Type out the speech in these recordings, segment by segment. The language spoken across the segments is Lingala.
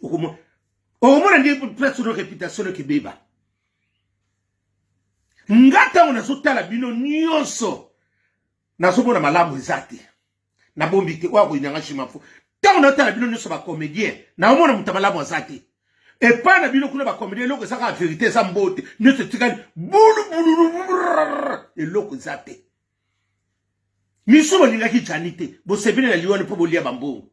okomona ndenge place no réputation kebeba ngata on azotala bino nyonso nazomona malamu ezate na bombi te wa ko inanga shimafu tant on otala bino nyonso ba comédien na omona mutamalamu azate et pas na bino kuna ba comédien loko saka vérité sa mbote nyonso tikali bulu et loko zate miso bolinga ki janite bo sebine na lione po bolia bambongo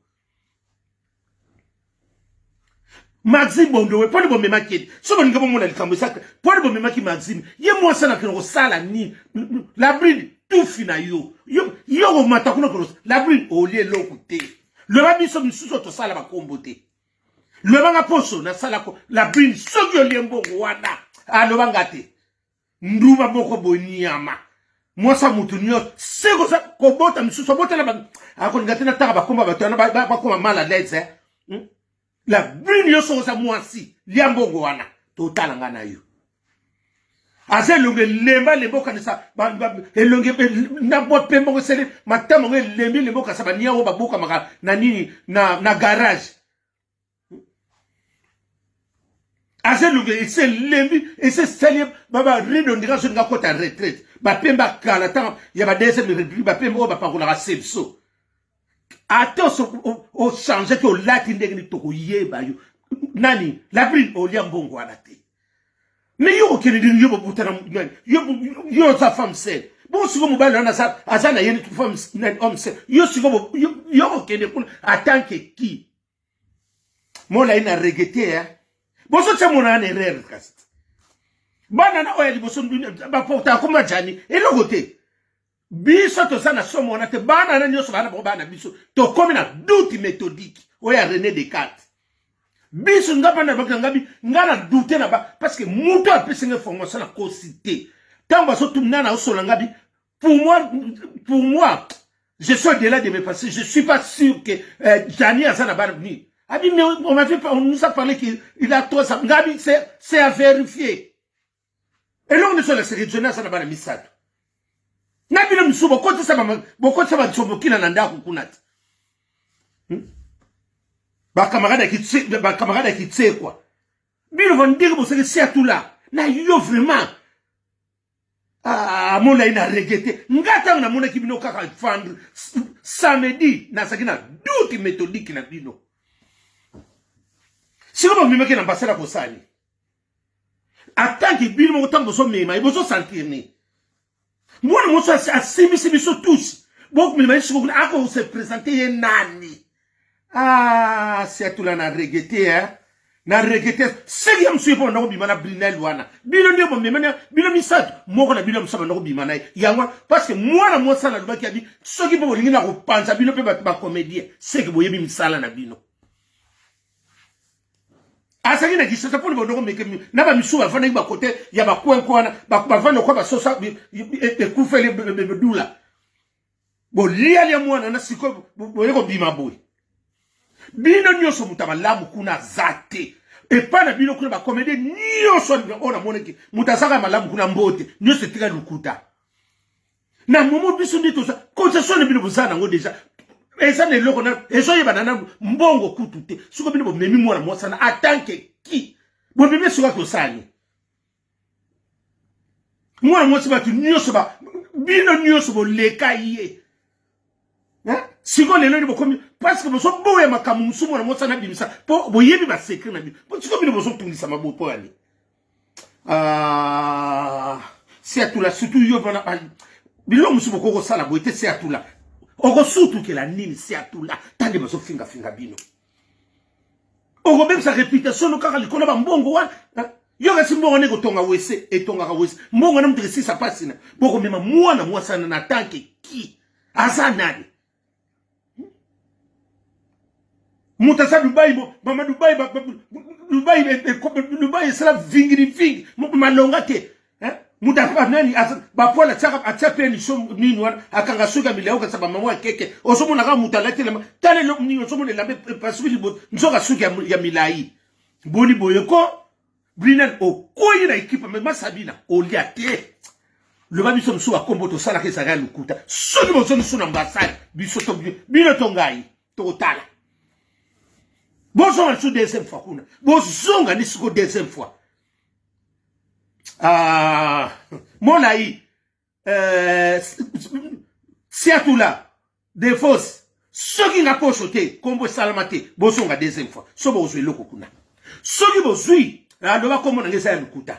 Maxime Bondowe, pas de bon mémaki. Si on ne peut pas le faire, pas de bon mémaki Maxime. Il y a moi ça n'a que sala ni la bride tout fina yo. Yo mata kuna ko la bride au lieu l'okoté. Le babi so misuso to sala ba komboté. Le banga poso na sala ko la bride so yo liembo wana. Ah le banga te. Nduma boko boniama. Moi ça mutu nyo seko sa ko bota misuso bota la ba. Ako ngati na taka ba komba ba tona ba koma mal à l'aise La brune yo so sa mwasi liambongo wana total ngana yo aze longe lemba lemboka nisa elonge na bo pembo sele matamo nge lembi lemboka sa bania wo baboka maka na nini na garage aze longe ese lembi ese sele baba rido ndika so nga kota retraite ba pemba kala ta ya ba dese mi ba pembo ba pakola ka sepso Attention au changer que lati ndenge toko yeba yo nani la bride au liambongo alate mais yo okene din yo butana yo sa femme c'est bon si vous m'avez na sa azana yeni femme homme c'est yo si vous yo okene kun atanke qui mo la ina regretter hein bon so tsa mona na erreur cast bana na oya liboso ba porta kuma jani et le côté biso to sana somo na te bana na nyoso bana bana biso to komi na doute méthodique oya René Descartes biso ngapa na bakanga ngabi ngana doute na ba parce que muto a pese nge formation na cosité tamba so tumna na osola ngabi pour moi je suis de là de mes passés je suis pas sûr que Jani Azana Barni abi mais on nous a parlé qu'il a trop ça ngabi c'est à vérifier et là on est sur la série de Jani Azana Barni misado na bino msubo kote saba tsobo kila na ndako kunati ba camarade qui tse quoi bino vont dire que c'est Seatula na yo vraiment ah mon la ina regretté ngata na mona kibino kaka fendre samedi na sakina doute méthodique na bino si vous me mettez na basela ko sani atanki bino mo tambo so mema ibo so sentir ni moi, je suis assis tous. Bon, mais je vais se présenter nani. Ah, c'est tout là, na regretté, hein. Na regretté. C'est bien, monsieur, pour nous, bimana, brinel, wana. Bilonia, bon, mais bilonia, ça, moi, on a bilonia, ça, nous, bimana. Yangwa, parce que moi, moi, ça, la loi qui a dit, ceux qui peuvent venir à repenser, bilonia, peut pas comédien. C'est que vous voyez, ça, na bino. Asagi na gisata pour le bonheur mais que na ba misu bafana ba côté ya ba kwenkwana ba bafana kwa ba sosa e kufele bedula bo liali mwana na siko bo yeko bima boy bino nyoso mutamalamu kuna zate e pana bino kuna ba comédie nyoso ona moneki mutasaka malamu kuna mbote nyoso tika lukuta na momo biso ndito sa concession bino bozana ngo déjà eza ne loko na ezo yeba na mbongo kutute suko bino bo memi mwana mwasa na atanke ki bo bebe suka ko sani mwana mwasa ba tu nyoso ba bino nyoso bo leka iye hein siko lelo ni bo komi parce que bo so boya makamu musumo na mwasa na bimisa po bo yebi ba secret na bino bo siko bino bo so tungisa mabopo ali c'est tout là surtout yo bana bilo musumo ko sala bo ite c'est tout là Oko surtout que la nini c'est à tout là. Tande baso finga bino. Oko même sa réputation no kaka likona ba mbongo wana. Yo ga simbongo ne ko tonga wese et tonga ka wese. Mbongo na mtu si sa pasina. Boko mema mwana mwasa na tanke ki. Asa nani. Mutasa Dubai bo mama Dubai Dubai sala vingi malonga te. Mudafa nani ba pola tsaka atsape ni so nini wana akanga suka milao ka saba mama keke osomo na ka mutalate le tale lo ni osomo le lambe pasuli bo nzoka suka ya milai boni boyeko Brinel o koyi na equipe me masabina o liate le ba biso mso akombo to sala ke saka lukuta soni bo soni sona mbasai biso to bino tongai to tala bozonga sur deuxième fois kuna bozonga ni siko deuxième fois molai siatula des fausses soki nga pochote kombo salamate bozonga deuxième fois so bozwe loko kuna soki bozwi aloba kombo na ngesa ya lukuta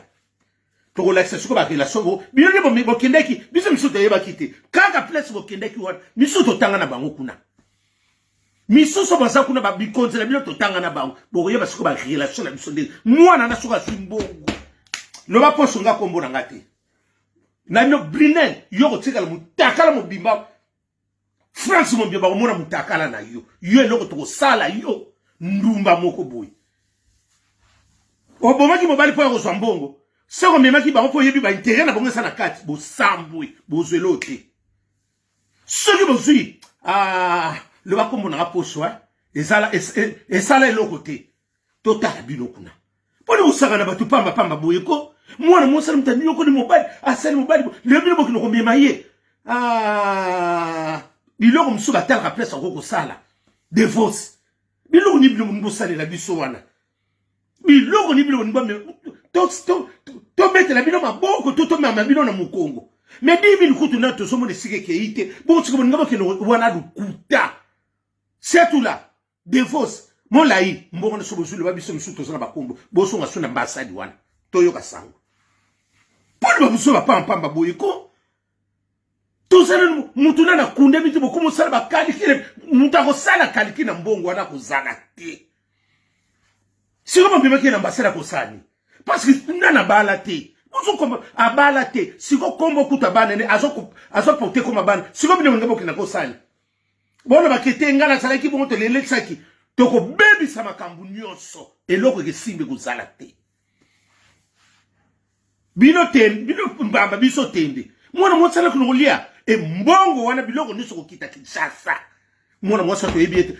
to la siko ba relation bo bino ne bo kendeki biso misuto yeba kite kaka place bo kendeki wana misuto tanga na bango kuna misuso baza kuna ba bikonze na bino to tanga na bango bo yeba siko ba relation na biso ndenge mwana na soka simbongo loba poso nga kombo na ngate na no brinen yoko tikala mutakala mobimba France mo bimba mona mutakala na yo eloko to sala yo ndumba moko boy obomaki mobali po yako zwambongo seko memaki bango po yebi ba intérêt na bongo sana kati bo sambwe bo zwelo te soki bozwi loba kombo na poso esala eloko te totala bino kuna poni usaka na batu pamba boyeko mwana mosala mutani yoko ni mobali asali mobali le bino bokino ko mema ye biloko msuba tala place ko sala divorce biloko ni bino mbosale la biso wana biloko ni bino mbame to mettre la bino maboko to mama bino na mukongo mais 10 000 kutu na to somo de sike keite bo tsiko ngabo kino wana lukuta c'est tout là divorce molai mbongo na sobo zulu babiso msuto sana bakombo boso nga suna mbasadi wana toyoka sango poli babuso pamba boyeko tozana mutuna na kunde biti bokumo sala bakali kile mutako sala kaliki na mbongo wana kozana te siko mbima kile ambasada kosani parce que nana bala te boso kombo abala te siko kombo kutabana ne azo porter comme bana siko bino ngabo kina kosani bona bakete ngala sala ki bongo to lelexaki toko bebi sa makambu nyonso eloko kesimbe kuzala te bino mbamba biso tende mwana mwasala kunulia mbongo wana biloko niso kokita Kinshasa mwana mwasa to ebiete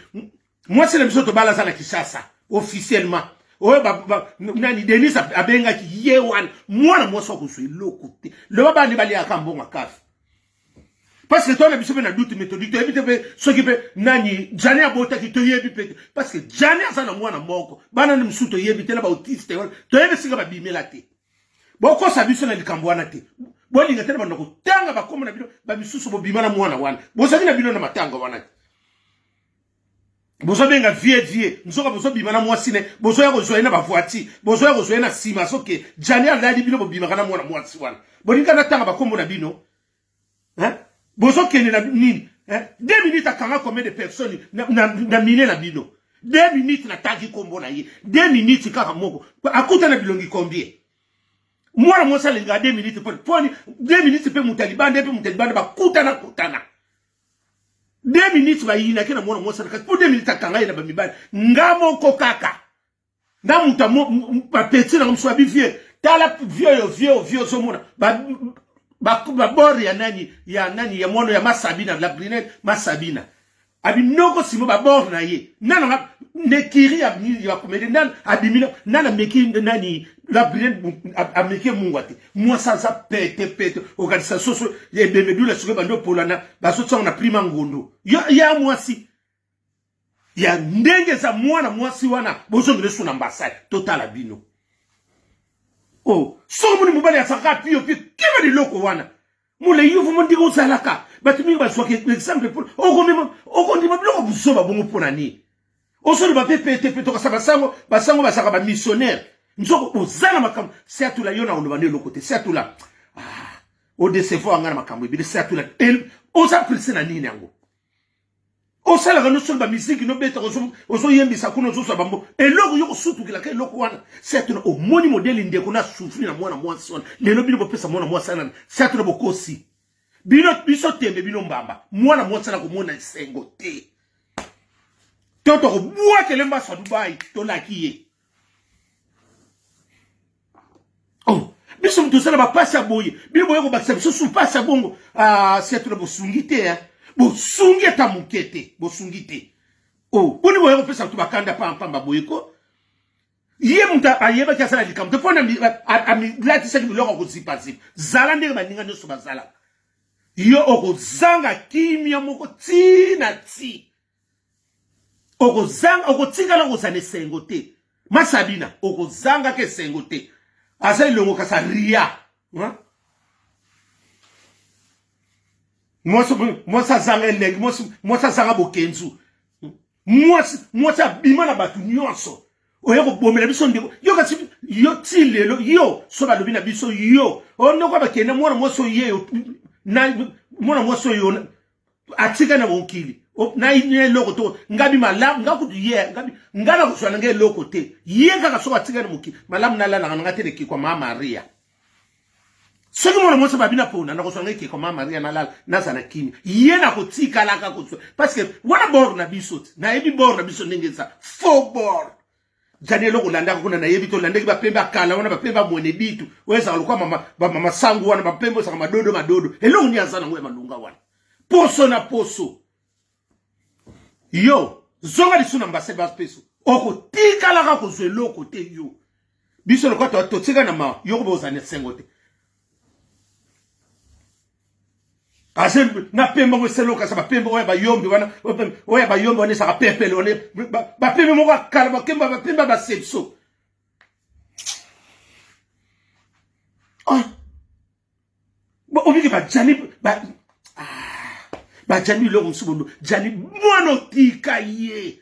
mwasala biso to bala sana Kinshasa officiellement oye nani Denis abenga ki yewan mwana mwasa ko sui loko te le baba ni bali akambonga kafi parce que toi na biso na doute méthodique to ebite pe soki pe nani jani abota ki to yebi pe parce que jani azana mwana moko bana ni msuto yebi te na ba autiste to yebi singa ba bimela te boko sa biso na likambo wana te bolinga te na bana ko tanga ba komo na bino ba misusu bo bimana mwana wana bosaki na bino na matanga wana bozo benga vie nzoka bozo bimana mwasi ne bozo ya kozwa na ba voiture bozo ya kozwa na sima soke jani aladi bino bo bimaka na mwana mwasi wana bolinga na tanga ba komo na bino bozo kene na nini 2 minutes akanga combien de personnes na mine na bino 2 minutes na tagi kombo na ye 2 minutes kaka moko akuta na bilongi combien mwana mwasa lenga 2 minutes poni 2 minutes pe mutalibande bakutana 2 minutes ba yina kena mwana mwasa ka po 2 minutes akanga ina ba mibali ngamo ko kaka na mutamo ba petit na mswa bivie tala vieux zo mona ba bori ya nani ya mwono ya Masabina la Brinette Masabina abinoko simo ba bor na ye nana nekiri abini ya komede nana abimina nana meki nani la Brinette ameke mungwate moi ça pete organisation soso ye bemedu la suke bando polana baso tsanga na prima ngondo ya mwasi ya ndenge za mwana mwasi wana bozo ngresu na mbasai total abino oh so muni mubali ya saka pio kiba di loko wana mule yuvu mundi ko salaka batumi ba soke exemple pour oko ndima biloko busoba bongo pona ni osolo ba pete to ka basango basaka ba missionnaire nzoko ozana makam seatula yona ono bande loko te seatula o décevoir ngana makambo bi seatula oza prise na nini yango osala ga no solba musique no beta ozo yembisa kuno ozo bambo eloko yoko sutu kila ke loko wana seatula o moni modeli ndeko na souffrir na mwana mwasi wana lelo bino bopesa mwana mwasi sana seatula bokosi bino biso tembe bino mbamba mwana mwasi na ko mona sengo te toto ko bua kelemba sa Dubai to lakiye oh biso mtosala ba passa boye bino boye ko bakisa biso su passa bongo seatula bosungite bosungi ta mukete bosungite oh boni boye ko pesa to bakanda pamba boyeko ye muta ayeba kasala likam to pona ami lati saki biloko ko zipasi zala ndenge baninga nyoso bazala yo oko zanga kimia moko tina ti okozanga okotikala kozane sengo te masabina okozanga ke sengo te asa ilongo kasa ria mwasa zanga elengi mwasa zanga bokenzu mwasa bima na batu nyonso oya kobomela biso ndeko yo kasi yo tilelo yo so balobi na biso yo onoko bakende mwana mwoso ye na mwana mwoso yo atika na bonkili na ine loko to ngabi malamu ngakudu ye ngabi ngana kuswana nge loko te ye kaka so atika na monkili malamu na lala ngana teleki kwa mama Maria soki mwana mwoso babina pona na kuswana nge kwa mama Maria na lala na sana kini ye na kotika laka kuswa parce que wana bor na biso na ebi bor na biso ndengeza faux bor jani loko landa kuna na yebi to landa ki bapemba kala wana bapemba mwene bitu weza alikuwa mama sangu wana bapembo saka madodo elongo ni azana ngwe malunga wana poso na poso yo zonga lisuna mbase bas peso oko tika la ko zwe loko te yo biso lokwa to tika na ma yo ko bozana sengo te ase na pemba ngo seloka sa bapemba oya bayombi wana sa pepele one bapemba mo ka kala bapemba ba sepso obiki ba jani ba jani lo msubondo jani mwana tika ye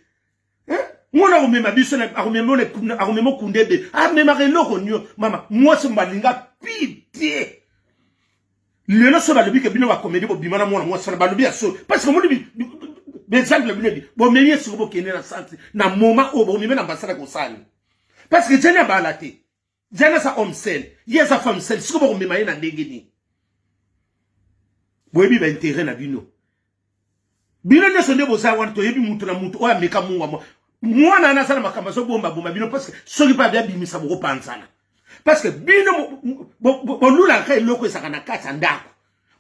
mwana ko mema biso na akomemo kundebe mema ke loko nyo mama mwose mbalinga pite lelo so balobi ke bino ba comédie bo bimana mwana mwose na balobi aso parce que mo bi exemple bino bo memi siko bo kene na santi na moma o bo memi na ambassadeur ko sali parce que jana ba la te jana sa homme seul yesa femme seule siko bo mema ye na ndenge ni bo ebi ba intérêt na bino ne sonde bo sa wan to yebi mutu na mutu o ameka munga mwana na sana makamba so bomba bino parce que soki pa bia bimisa bo pansana parce que bino bo lula ka eloko esaka na kata ndako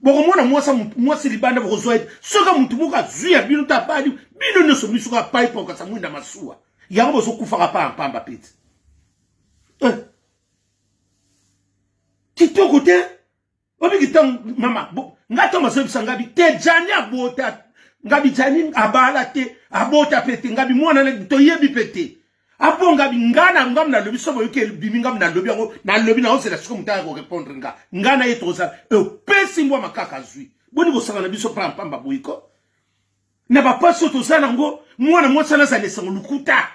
bo mona mwasa libanda bo zoid soka mutu muka zuya bino tabali bino ne so misuka pipe ka samwinda masuwa yango bo so kufa pa pamba pete kitoko te obi kitang mama ngato maso bisangabi te jani abota ngabi jani abala te abota pete ngabi mwana ne to yebi pete apo ngabi ngana ngam na lobi so boyeke bimi ngam na lobi yango na lobi na osela siko mutaka ko répondre ngana yetoza pesi mbwa makaka zui boni bosanga na biso pamba boyiko na ba paso to sana ngo mwana mwasa na zane sango lukuta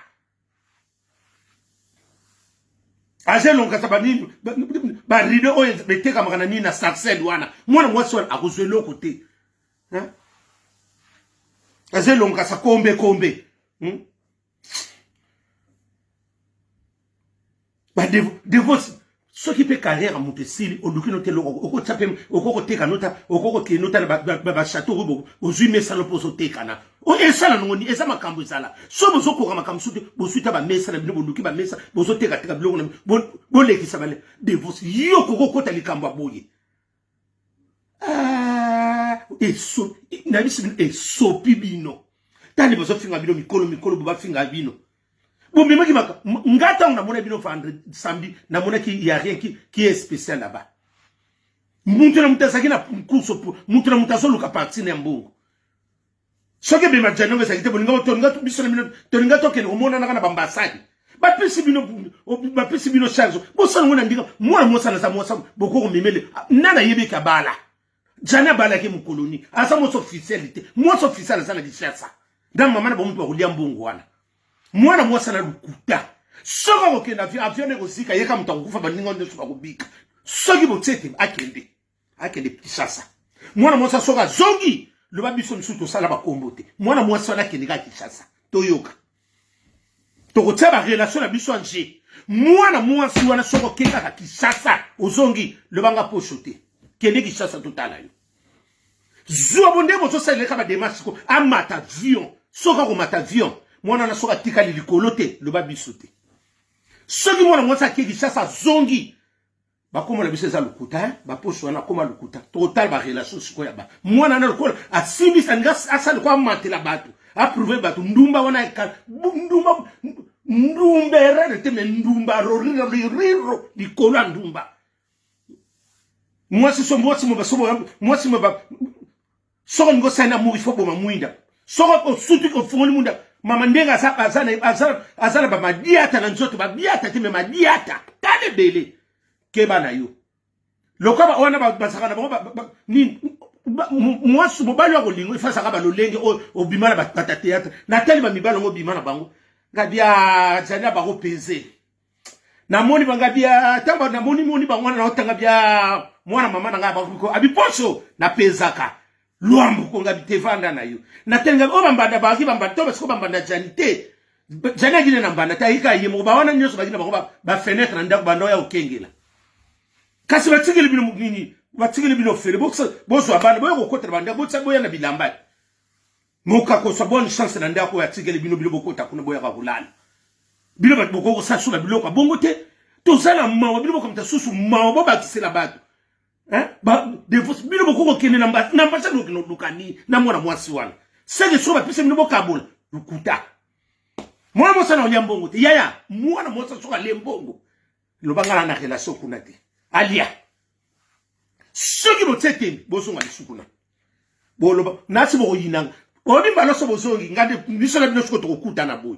azelo nkatabani ba rido oye beteka makana ni na saxed wana mwana mwasa akuzwelo kote azelo nkasa kombe ba divorce ce qui peut carrière mutesili odukino te loko oko tapem oko teka nota oko ke nota ba château bo ozui salo poso teka na o esala ngoni esa makambo ezala so bozo ko makambo sute bosuita ba mesa na bino bonduki ba mesa bozo teka biloko na bo lekisa bale divorce yo koko kota likambo aboye eso na bisi eso pibino tani bozo finga bino mikolo ba finga bino bon mais maka ngata on a mona bino vendre samedi na mona ki y a rien qui est spécial là-bas muntu na mutasaki na course pour muntu na mutaso luka parti na mbongo soke be majano ngesa kite bolinga tonga biso na bino tonga to ke mona na bambasadi ba pesi bino charge bo sana ngona ndika mwana sana sa mwana boko ko memele nana yebe ka bala jana bala ke mukoloni asa mo officialité mo officiel sana di chersa dan mama na bo mtu akulia mbongo wana mwana mwasa na lukuta soka ko kena avion ne kosika yeka mutakufa baninga ndo soka kubika soki botsete akende Kinshasa mwana mwasa soka zongi le babiso msuto sala ba kombote mwana mwasa na kende ka Kinshasa toyoka tokotsa ba relation na biso anje mwana mwasa wana soka kenda ka Kinshasa ozongi le banga pochote kende Kinshasa totala yo zuwa bonde bozo sala ka ba démarche ko amata avion soka ko mata avion mwana na soka tika likolo te le babiso te soki mwana mwasa ke Kinshasa zongi bakoma la biso za lukuta ba poso wana koma lukuta total ba relation siko ya ba mwana na lokola asimbi sanga asali kwa matela batu approuver batu ndumba wana ka ndumba erere te ndumba riro likolo ndumba mwasi so mwasi mo ba soko ngo sana mu ifo boma muinda soko ko sutu ko fongoli munda mama ndenga azana ba madiata na nzoto ba biata te me madiata tale bele keba na yo lokaba ona ba sakana ba ni moi su mobali wa kolingo ifasa ka ba lolenge o bimana ba théâtre na tali ba mibalo ngo bimana bango ngabia jana ba ko peze na moni bangabia tamba na moni bango na otanga bia mwana mama na ngaba ko abiposo na pezaka luambu ko ngabi tevanda na yo na tenga o bambanda ba ki bambanda to basko bambanda janite jana gine na mbanda taika yemo ba wana nyoso bagina ba fenêtre ndako bando ya okengela kasi batigele bino nini batigele bino fere boso abana boyo kokotera banda botsa boya na bilamba moka ko sa bonne chance na ndako ya tigele bino bokota kuna boya ka kulala bino boko ko sasula biloko bongo te to sala mawa bino boko mtasusu mawa boba kisela bato ba devos bino boko ko kene na mbasa no lukani na mwana mwasi wana sege so ba pise bino bokabola lukuta mwana mwasa na onyambongo te yaya mwana mwasa so ka lembongo lo bangala na relation kuna te alia soki botete bosonga lisukuna bolo nasi boko yinanga obi baloso bosongi ngade biso na bino soko to kuta na boy